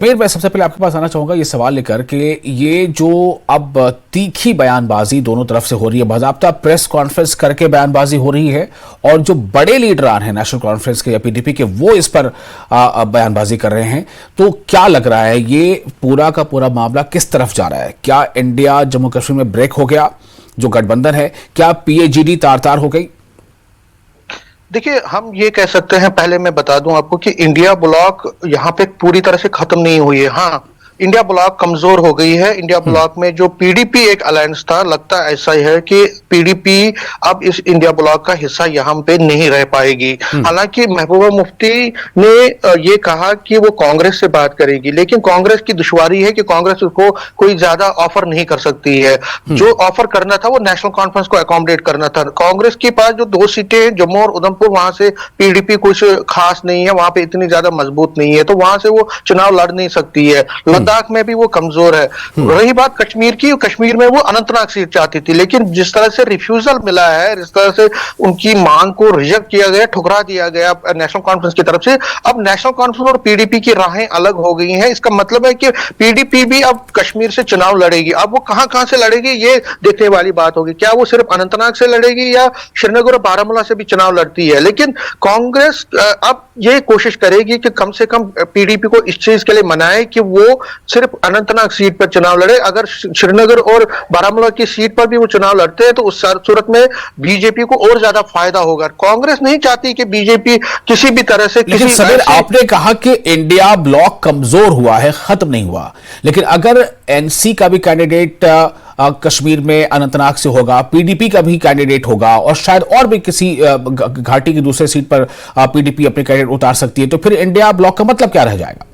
मैं सबसे पहले आपके पास आना चाहूंगा ये सवाल लेकर कि ये जो अब तीखी बयानबाजी दोनों तरफ से हो रही है, बाकायदा प्रेस कॉन्फ्रेंस करके बयानबाजी हो रही है और जो बड़े लीडरान हैं नेशनल कॉन्फ्रेंस के या पीडीपी के वो इस पर बयानबाजी कर रहे हैं, तो क्या लग रहा है ये पूरा का पूरा मामला किस तरफ जा रहा है? क्या इंडिया जम्मू कश्मीर में ब्रेक हो गया? जो गठबंधन है क्या पीएजीडी तार तार हो गई? देखिए, हम ये कह सकते हैं, पहले मैं बता दूं आपको कि इंडिया ब्लॉक यहाँ पे पूरी तरह से खत्म नहीं हुई है। हाँ, इंडिया ब्लॉक कमजोर हो गई है। इंडिया ब्लॉक में जो पीडीपी एक अलायंस था, लगता ऐसा ही है कि पीडीपी अब इस इंडिया ब्लॉक का हिस्सा यहाँ पे नहीं रह पाएगी। हालांकि महबूबा मुफ्ती ने ये कहा कि वो कांग्रेस से बात करेगी, लेकिन कांग्रेस की दुश्वारी है कि कांग्रेस उसको कोई ज्यादा ऑफर नहीं कर सकती है। जो ऑफर करना था वो नेशनल कॉन्फ्रेंस को अकोमोडेट करना था। कांग्रेस के पास जो 2 सीटें हैं, जम्मू और उधमपुर, वहां से पीडीपी कुछ खास नहीं है, वहां पे इतनी ज्यादा मजबूत नहीं है, तो वहां से वो चुनाव लड़ नहीं सकती है। लद्दाख में भी वो कमजोर है। रही बात कश्मीर की, कश्मीर में वो अनंतनाग सीट चाहती थी, लेकिन जिस तरह से रिफ्यूजल मिला है, जिस तरह से उनकी मांग को रिजेक्ट किया गया, ठुकरा दिया गया नेशनल कॉन्फ्रेंस की तरफ से, अब नेशनल कॉन्फ्रेंस और पीडीपी की राहें अलग हो गई हैं। इसका मतलब है कि पीडीपी भी अब कश्मीर से चुनाव लड़ेगी। अब वो कहां कहां से लड़ेगी ये देखने वाली बात होगी। क्या वो सिर्फ अनंतनाग से लड़ेगी या श्रीनगर और बारामूला से भी चुनाव लड़ती है? लेकिन कांग्रेस अब ये कोशिश करेगी कि कम से कम पीडीपी को इस चीज के लिए मनाए कि वो सिर्फ अनंतनाग सीट पर चुनाव लड़े। अगर श्रीनगर और बारामूला की सीट पर भी वो चुनाव लड़ते हैं तो उस सूरत में बीजेपी को और ज्यादा फायदा होगा। कांग्रेस नहीं चाहती कि बीजेपी किसी भी तरह से लेकिन समीर, आपने कहा कि इंडिया ब्लॉक कमजोर हुआ है, खत्म नहीं हुआ, लेकिन अगर एनसी का भी कैंडिडेट कश्मीर में अनंतनाग से होगा, पीडीपी का भी कैंडिडेट होगा और शायद और भी किसी घाटी की दूसरे सीट पर पीडीपी अपने कैंडिडेट उतार सकती है, तो फिर इंडिया ब्लॉक का मतलब क्या रह जाएगा?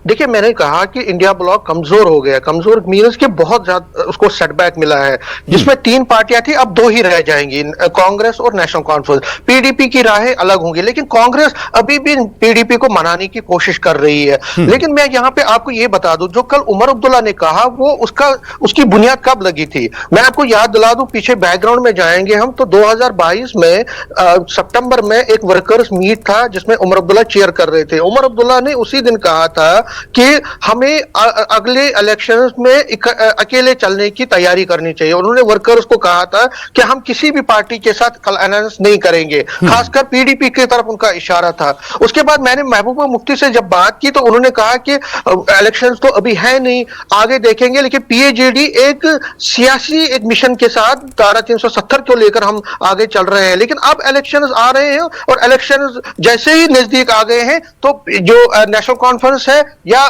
देखिए, मैंने कहा कि इंडिया ब्लॉक कमजोर हो गया। कमजोर मीन्स कि बहुत ज्यादा उसको सेटबैक मिला है, जिसमें 3 पार्टियां थी, अब 2 ही रह जाएंगी, कांग्रेस और नेशनल कॉन्फ्रेंस। पीडीपी की राहें अलग होंगी, लेकिन कांग्रेस अभी भी पीडीपी को मनाने की कोशिश कर रही है। लेकिन मैं यहां पे आपको ये बता दूं, जो कल उमर अब्दुल्ला ने कहा, वो उसकी बुनियाद कब लगी थी? मैं आपको याद दिला दूं, पीछे बैकग्राउंड में जाएंगे हम तो 2022 में सितंबर में एक वर्कर्स मीट था जिसमें उमर अब्दुल्ला चेयर कर रहे थे। उमर अब्दुल्ला ने उसी दिन कहा था कि हमें अगले इलेक्शंस में अकेले चलने की तैयारी करनी चाहिए। उन्होंने वर्कर्स को कहा था कि हम किसी भी पार्टी के साथ अलायंस नहीं करेंगे, खासकर पीडीपी की तरफ उनका इशारा था। उसके बाद मैंने महबूबा मुफ्ती से जब बात की तो उन्होंने कहा कि इलेक्शंस तो अभी है नहीं, आगे देखेंगे, लेकिन पीएजीडी एक सियासी एक मिशन के साथ धारा 370 को लेकर हम आगे चल रहे हैं। लेकिन अब इलेक्शंस आ रहे हैं और इलेक्शंस जैसे ही नजदीक आ गए हैं तो जो नेशनल कॉन्फ्रेंस है या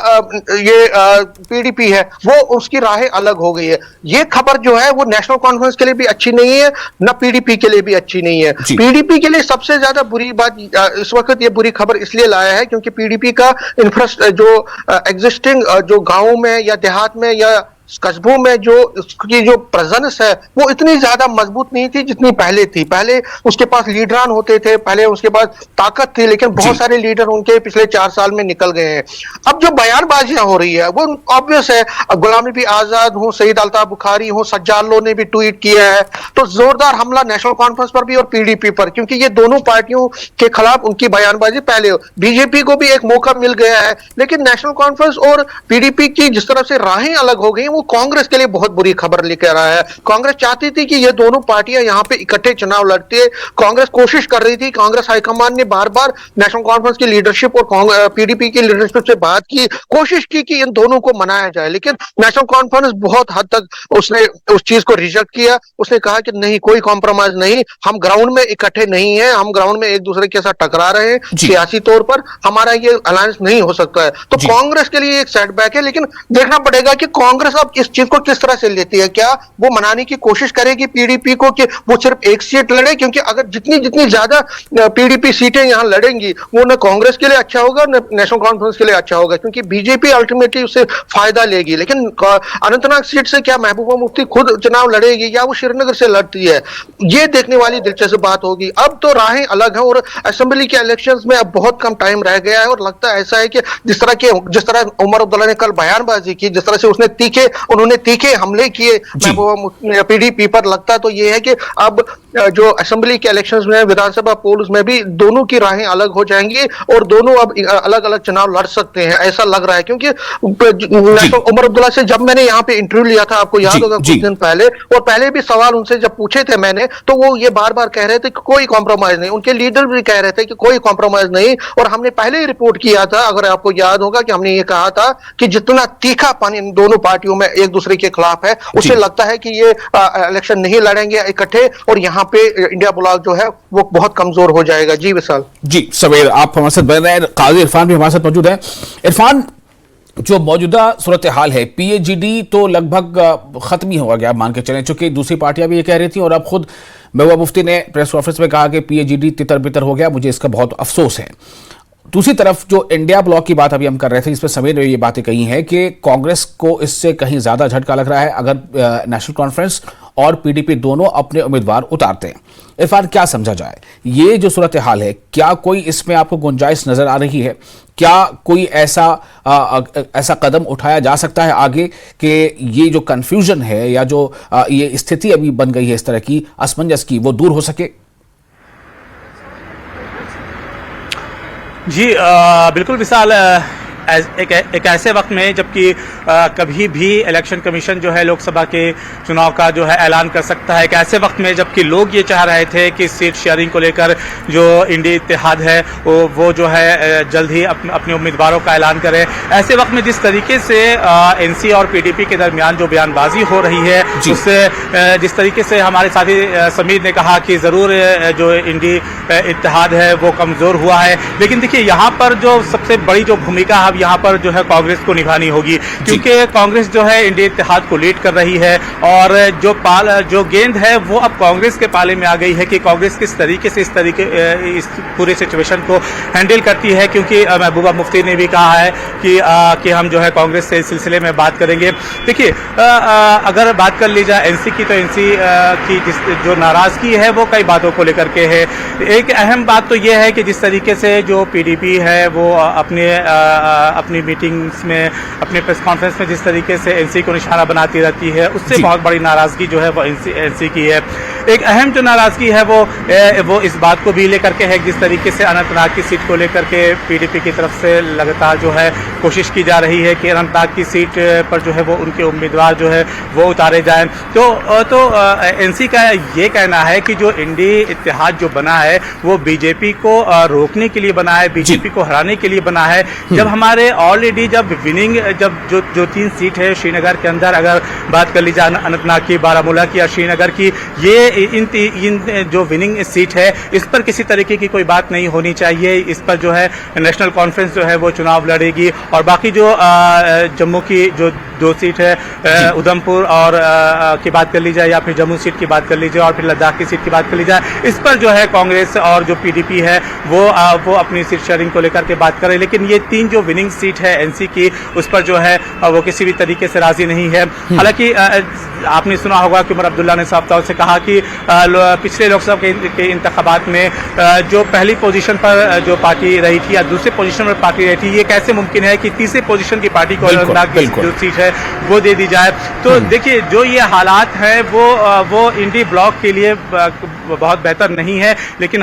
ये पीडीपी है, वो उसकी राहें अलग हो गई है। ये खबर जो है वो नेशनल कॉन्फ्रेंस के लिए भी अच्छी नहीं है, ना पीडीपी के लिए भी अच्छी नहीं है। पीडीपी के लिए सबसे ज्यादा बुरी बात इस वक्त ये बुरी खबर इसलिए लाया है क्योंकि पीडीपी का जो एग्जिस्टिंग जो गांवों में या देहात में या कस्बों में जो उसकी जो प्रेजेंस है वो इतनी ज्यादा मजबूत नहीं थी जितनी पहले थी। पहले उसके पास लीडरान होते थे, पहले उसके पास ताकत थी, लेकिन बहुत सारे लीडर उनके पिछले 4 साल में निकल गए हैं। अब जो बयानबाजियां हो रही है वो ऑब्वियस है। गुलाम नबी आजाद हो, सईद अल्ताफ बुखारी हो, सज्जाद लोन ने भी ट्वीट किया है, तो जोरदार हमला नेशनल कॉन्फ्रेंस पर भी और पीडीपी पर, क्योंकि ये दोनों पार्टियों के खिलाफ उनकी बयानबाजी पहले हो। बीजेपी को भी एक मौका मिल गया है, लेकिन नेशनल कॉन्फ्रेंस और पीडीपी की जिस तरह से राहें अलग हो गई वो कांग्रेस के लिए बहुत बुरी खबर लेकर आया है। कांग्रेस चाहती थी कि ये दोनों पार्टियां यहां पे इकट्ठे चुनाव लड़ती है। कांग्रेस कोशिश कर रही थी, कांग्रेस हाईकमान ने बार बार नेशनल कॉन्फ्रेंस की लीडरशिप और पीडीपी की लीडरशिप से बात की, कोशिश की कि इन दोनों को मनाया जाए, लेकिन नेशनल कॉन्फ्रेंस बहुत हद तक उसने उस चीज को रिजेक्ट किया। उसने कहा कि नहीं, कोई कॉम्प्रोमाइज नहीं, हम ग्राउंड में इकट्ठे नहीं है, हम ग्राउंड में एक दूसरे के साथ टकरा रहे हैं, सियासी तौर पर हमारा ये अलायंस नहीं हो सकता है। तो कांग्रेस के लिए एक सेटबैक है, लेकिन देखना पड़ेगा कि कांग्रेस अब इस चीज को किस तरह से लेती है। क्या वो मनाने की कोशिश करेगी पीडीपी को कि वो सिर्फ एक सीट लड़े? क्योंकि अगर जितनी जितनी ज्यादा पीडीपी सीटें यहां लड़ेंगी वो न कांग्रेस के लिए अच्छा होगा न नेशनल कॉन्फ्रेंस के लिए अच्छा होगा, क्योंकि बीजेपी अल्टीमेटली उससे फायदा लेगी। लेकिन अनंतनाग सीट से क्या महबूबा मुफ्ती खुद चुनाव लड़ेगी या वो श्रीनगर से लड़ती है, ये देखने वाली दिलचस्प बात होगी। अब तो राहें अलग हैं और असेंबली के इलेक्शंस में अब बहुत कम टाइम रह गया है और लगता है ऐसा है कि जिस तरह उमर अब्दुल्ला ने कल बयानबाजी की, जिस तरह से उन्होंने तीखे हमले किए महबूबा पीडीपी पर, लगता तो ये है कि अब जो असेंबली के इलेक्शंस में, विधानसभा पोल्स में भी दोनों की राहें अलग हो जाएंगी और दोनों अब अलग अलग चुनाव लड़ सकते हैं, ऐसा लग रहा है। क्योंकि उमर अब्दुल्ला से जब मैंने यहाँ पे इंटरव्यू लिया था, आपको याद होगा कुछ दिन पहले, और पहले भी सवाल उनसे जब पूछे थे मैंने, तो वो ये बार बार कह रहे थे कि कोई कॉम्प्रोमाइज नहीं, उनके लीडर भी कह रहे थे कि कोई कॉम्प्रोमाइज नहीं। और हमने पहले ही रिपोर्ट किया था, अगर आपको याद होगा, कि हमने ये कहा था कि जितना तीखा पानी इन दोनों पार्टियों में एक दूसरे के खिलाफ है, उससे लगता है कि ये इलेक्शन नहीं लड़ेंगे इकट्ठे, और यहाँ पे इंडिया ब्लॉक जो है वो बहुत कमजोर हो जाएगा। जी विशाल। जी सवेर, आप हमारे साथ बन रहे हैं, काजी इरफान भी हमारे साथ मौजूद है। इरफान, जो मौजूदा सूरत हाल है, पीएजीडी तो लगभग खत्म ही हो गया, मान के चलें, चूंकि दूसरी पार्टियां भी ये कह रही थी, और अब खुद महबूबा मुफ्ती ने प्रेस कॉन्फ्रेंस में कहा कि पीएजीडी तितर बितर हो गया, मुझे इसका बहुत अफसोस है। दूसरी तरफ जो इंडिया ब्लॉक की बात अभी हम कर रहे थे, जिसमें समीर ने ये बातें कही हैं कि कांग्रेस को इससे कहीं ज्यादा झटका लग रहा है अगर नेशनल कॉन्फ्रेंस और पीडीपी दोनों अपने उम्मीदवार उतारते हैं। इरफान, क्या समझा जाए ये जो सूरत हाल है, क्या कोई इसमें आपको गुंजाइश नजर आ रही है? क्या कोई ऐसा कदम उठाया जा सकता है आगे कि ये जो कंफ्यूजन है या जो ये स्थिति अभी बन गई है इस तरह की असमंजस की, वो दूर हो सके? जी बिल्कुल विशाल, एक ऐसे वक्त में जबकि कभी भी इलेक्शन कमीशन जो है लोकसभा के चुनाव का जो है ऐलान कर सकता है, एक ऐसे वक्त में जबकि लोग ये चाह रहे थे कि सीट शेयरिंग को लेकर जो इंडिया इत्तेहाद है वो जो है जल्द ही अपने उम्मीदवारों का ऐलान करे, ऐसे वक्त में जिस तरीके से एनसी और पीडीपी के दरमियान जो बयानबाजी हो रही है, उससे जिस तरीके से हमारे साथी समीर ने कहा कि ज़रूर जो इंडिया इत्तेहाद है वो कमज़ोर हुआ है, लेकिन देखिए यहाँ पर जो सबसे बड़ी जो भूमिका अब यहाँ पर जो है कांग्रेस को निभानी होगी, क्योंकि कांग्रेस जो है इंडिया इत्तेहाद को लीड कर रही है, और जो गेंद है वो अब कांग्रेस के पाले में आ गई है कि कांग्रेस किस तरीके से इस पूरे सिचुएशन को हैंडल करती है। क्योंकि महबूबा मुफ्ती ने भी कहा है कि हम जो है कांग्रेस से इस सिलसिले में बात करेंगे। देखिए अगर बात कर ली जाए एनसी की, तो एनसी की जो नाराजगी है वो कई बातों को लेकर के है। एक अहम बात तो ये है कि जिस तरीके से जो पीडीपी है वो अपनी मीटिंग्स में, अपने प्रेस कॉन्फ्रेंस में जिस तरीके से एनसी को निशाना बनाती रहती है, उससे बहुत बड़ी नाराजगी जो है वो एनसी की है। एक अहम जो नाराजगी है वो इस बात को भी लेकर के है, जिस तरीके से अनंतनाग की सीट को लेकर के पीडीपी की तरफ से लगातार जो है कोशिश की जा रही है कि अनंतनाग की सीट पर जो है वो उनके उम्मीदवार जो है वो उतारे जाएं। तो एनसी का ये कहना है कि जो इंडी इत्तेहाद जो बना है वो बीजेपी को रोकने के लिए बना है, बीजेपी को हराने के लिए बना है। जब हमारे ऑलरेडी जब विनिंग जो 3 सीट है श्रीनगर के अंदर, अगर बात कर ली जाए अनंतनाग की, बारामूला की या श्रीनगर की, ये इन जो विनिंग सीट है इस पर किसी तरीके की कोई बात नहीं होनी चाहिए। इस पर जो है नेशनल कॉन्फ्रेंस जो है वो चुनाव लड़ेगी, और बाकी जो जम्मू की जो 2 सीट है, उधमपुर और की बात कर ली जाए, या फिर जम्मू सीट की बात कर लीजिए, और फिर लद्दाख की सीट की बात कर ली जाए, इस पर जो है कांग्रेस और जो पीडीपी है वो अपनी सीट शेयरिंग को लेकर के बात करें। लेकिन ये 3 जो विनिंग सीट है एनसी की, उस पर जो है वो किसी भी तरीके से राजी नहीं है। हालांकि आपने सुना होगा कि उमर अब्दुल्ला ने साफ तौर से कहा कि पिछले लोकसभा के इंतखाबात में जो पहली पोजीशन पर जो पार्टी रही थी या दूसरे पोजीशन पर पार्टी रही थी, ये कैसे मुमकिन है कि तीसरे पोजीशन की पार्टी को जो सीट है वो दे दी जाए। तो देखिए जो ये हालात है वो इंडी ब्लॉक के लिए बहुत बेहतर नहीं है, लेकिन